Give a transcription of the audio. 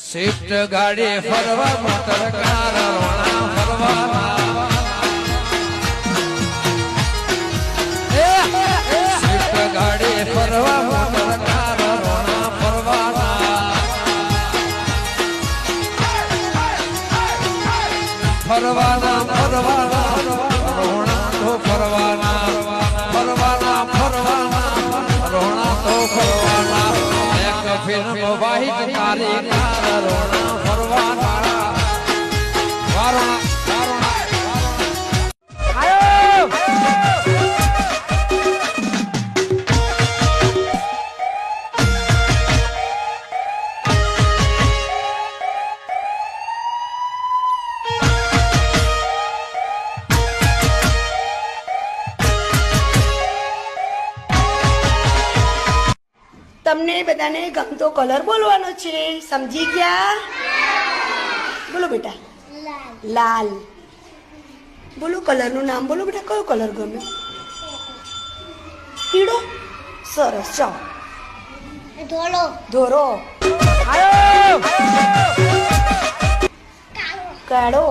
Swift ગાડી ફરવા motor car રોણા ફરવાના સ્વિફ્ટ ગાડી ફરવા મોટર કાર રોણા ફરવાના ફરવાના ફરવાના રોણા તો ફરવાના ફરવાના ફરવાના રોણા તો ફરવાના એક ફિલ્મ વાહિત તારી કાર રોણા ફરવાના વારોણા તમને બધાને ગમતો કલર બોલવાનો છે, સમજી ગયા? બોલો બેટા. લાલ. બોલો કલરનું નામ બોલો બેટા. કયો કલર ગમે? પીળો. સરસ. ચાલો. ધોળો. ધોરો. કાળો.